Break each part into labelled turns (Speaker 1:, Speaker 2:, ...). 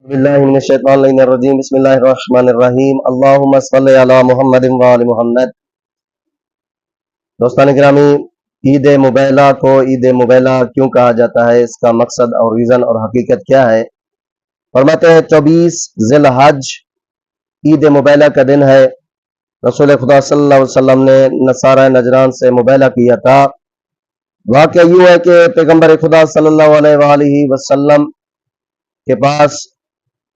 Speaker 1: باللہ من الشیطان الرجیم بسم اللہ الرحمن الرحیم اللہم صلی علی محمد وآل محمد۔ دوستان گرامی، عید مبیلہ کو عید مبیلہ کیوں کہا جاتا ہے، اس کا مقصد اور ریزن اور حقیقت کیا ہے؟ فرماتے ہیں 24 ذی الحج عید مبیلہ کا دن ہے۔ رسول خدا صلی اللہ علیہ وسلم نے نصارہ نجران سے مبیلہ کیا تھا۔ واقعہ یوں ہے کہ پیغمبر خدا صلی اللہ علیہ وآلہ وسلم کے پاس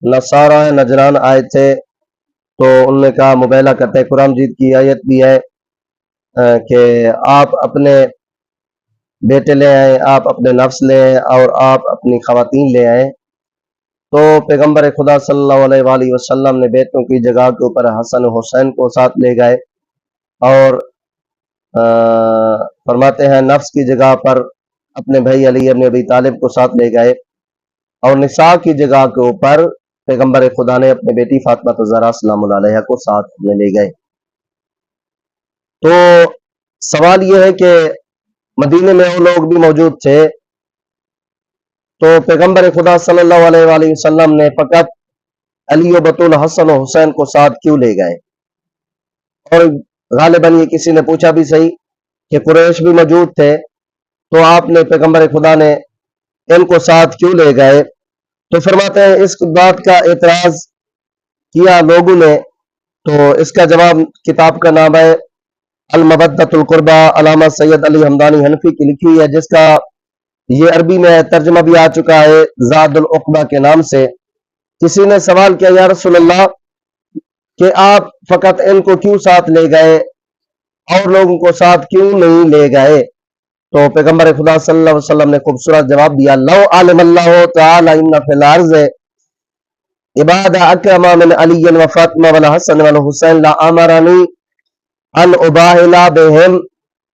Speaker 1: نصارہ نجران آئے تھے، تو انہوں نے کہا مبیلہ کرتے ہیں۔ قرآن مجید کی آیت بھی ہے کہ آپ اپنے بیٹے لے آئیں، آپ اپنے نفس لے آئیں اور آپ اپنی خواتین لے آئیں۔ تو پیغمبر خدا صلی اللہ علیہ وآلہ وسلم نے بیٹوں کی جگہ کے اوپر حسن و حسین کو ساتھ لے گئے، اور فرماتے ہیں نفس کی جگہ پر اپنے بھائی علی ابن ابی طالب کو ساتھ لے گئے، اور نساء کی جگہ کے اوپر پیغمبر خدا نے اپنے بیٹی فاطمہ الزہرا سلام اللہ علیہا کو ساتھ میں لے گئے۔ تو سوال یہ ہے کہ مدینے میں وہ لوگ بھی موجود تھے، تو پیغمبر خدا صلی اللہ علیہ وآلہ وسلم نے فقط علی و بطول حسن و حسین کو ساتھ کیوں لے گئے؟ اور غالباً یہ کسی نے پوچھا بھی صحیح کہ قریش بھی موجود تھے، تو آپ نے پیغمبر خدا نے ان کو ساتھ کیوں لے گئے؟ تو فرماتے ہیں اس بات کا اعتراض کیا لوگوں نے، تو اس کا جواب کتاب کا نام ہے المودۃ القربیٰ، علامہ سید علی حمدانی حنفی کی لکھی ہے، جس کا یہ عربی میں ترجمہ بھی آ چکا ہے زاد العقبہ کے نام سے۔ کسی نے سوال کیا یا رسول اللہ کہ آپ فقط ان کو کیوں ساتھ لے گئے اور لوگوں کو ساتھ کیوں نہیں لے گئے؟ تو پیغمبر خدا صلی اللہ علیہ وسلم نے خوبصورت جواب دیا، لو علم اللہ تعالی ان فی الارض عباد اکرم من علی و فاطمہ والحسن والحسین لامرنی ان اباہلا بہم۔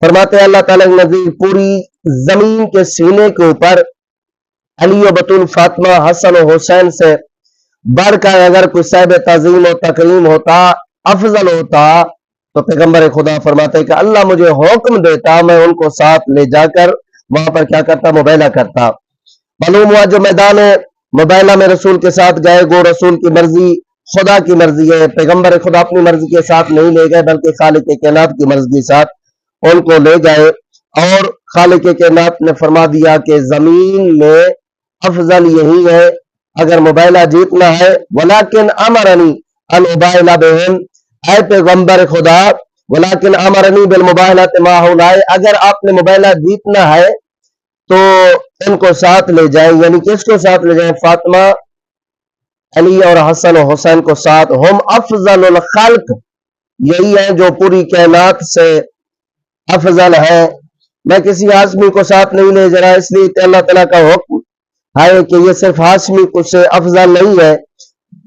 Speaker 1: فرماتے ہیں اللہ تعالیٰ نزدیک پوری زمین کے سینے کے اوپر علی و بطول فاطمہ حسن و حسین سے بڑھ کر اگر کوئی صاحب تعظیم و تکریم ہوتا، افضل ہوتا، تو پیغمبر خدا فرماتے کہ اللہ مجھے حکم دیتا، میں ان کو ساتھ لے جا کر وہاں پر کیا کرتا، مبیلہ کرتا۔ معلوم ہوا جو میدان مبیلہ میں رسول کے ساتھ گئے، گو رسول کی مرضی خدا کی مرضی ہے، پیغمبر خدا اپنی مرضی کے ساتھ نہیں لے گئے بلکہ خالق کائنات کی مرضی کے ساتھ ان کو لے گئے، اور خالق کائنات نے فرما دیا کہ زمین میں افضل یہی ہے اگر مبیلہ جیتنا ہے، ولیکن امرنی ان اباہلا بہم، اے پیغمبر خدا ولیکن امرنی بالمباہلۃ ماہولائے، اگر آپ نے مبیلہ جیتنا ہے تو ان کو ساتھ لے جائیں، یعنی کس کو ساتھ لے جائیں؟ فاطمہ، علی اور حسن و حسین کو ساتھ۔ ہم افضل الخلق، یہی ہیں جو پوری کائنات سے افضل ہے۔ میں کسی ہاشمی کو ساتھ نہیں لے جا رہا، اس لیے کہ اللہ تعالیٰ کا حکم ہے کہ یہ صرف ہاشمی کو سے افضل نہیں ہے،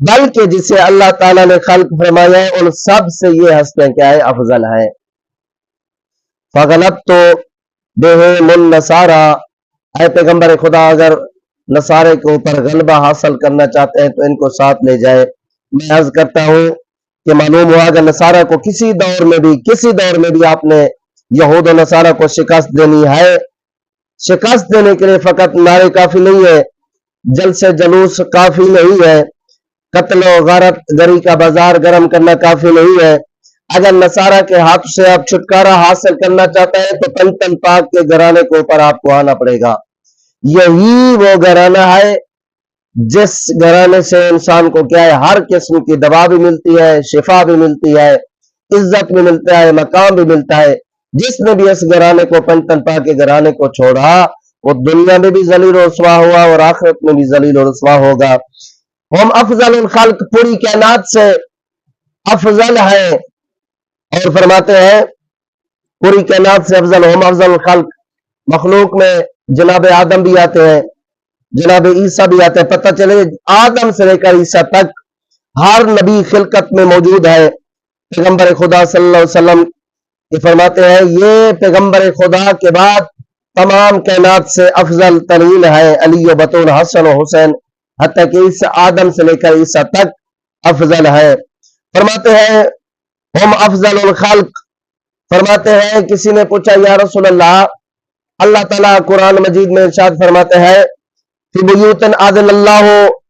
Speaker 1: بلکہ جسے اللہ تعالیٰ نے خلق فرمایا ہے ان سب سے یہ ہستیں کیا ہے، افضل ہے۔ فغلبت بہم النصارى، اے پیغمبر خدا اگر نصارے کے اوپر غلبہ حاصل کرنا چاہتے ہیں تو ان کو ساتھ لے جائے۔ میں عرض کرتا ہوں کہ معلوم ہوا اگر نصارہ کو کسی دور میں بھی آپ نے یہود و نصارہ کو شکست دینی ہے، شکست دینے کے لیے فقط نعرے کافی نہیں ہے، جلسے جلوس کافی نہیں ہے، قتل و غارت گری کا بازار گرم کرنا کافی نہیں ہے۔ اگر نصارہ کے ہاتھ سے آپ چھٹکارا حاصل کرنا چاہتے ہیں تو پنتن پاک کے گھرانے کے اوپر آپ کو آنا پڑے گا۔ یہی وہ گھرانہ ہے جس گھرانے سے انسان کو کیا ہے، ہر قسم کی دوا بھی ملتی ہے، شفا بھی ملتی ہے، عزت بھی ملتا ہے، مقام بھی ملتا ہے۔ جس نے بھی اس گھرانے کو، پنتن پاک کے گھرانے کو چھوڑا، وہ دنیا میں بھی ذلیل و رسوا ہوا اور آخرت میں بھی ذلیل و رسوا ہوگا۔ ہم افضل الخلق، پوری کائنات سے افضل ہے، اور فرماتے ہیں پوری کائنات سے افضل، ہم افضل الخلق۔ مخلوق میں جناب آدم بھی آتے ہیں، جناب عیسیٰ بھی آتے ہیں، پتہ چلے آدم سے لے کر عیسیٰ تک ہر نبی خلقت میں موجود ہے۔ پیغمبر خدا صلی اللہ علیہ وسلم یہ فرماتے ہیں یہ پیغمبر خدا کے بعد تمام کائنات سے افضل ترین ہے، علی و بطول حسن و حسین، حتیٰ کہ اس آدم سے لے کر عیسیٰ تک افضل ہے۔ فرماتے ہیں ہم افضل الخلق۔ فرماتے ہیں کسی نے پوچھا یا رسول اللہ، اللہ تعالیٰ قرآن مجید میں ارشاد فرماتے ہیں فی بیوت اذن اللہ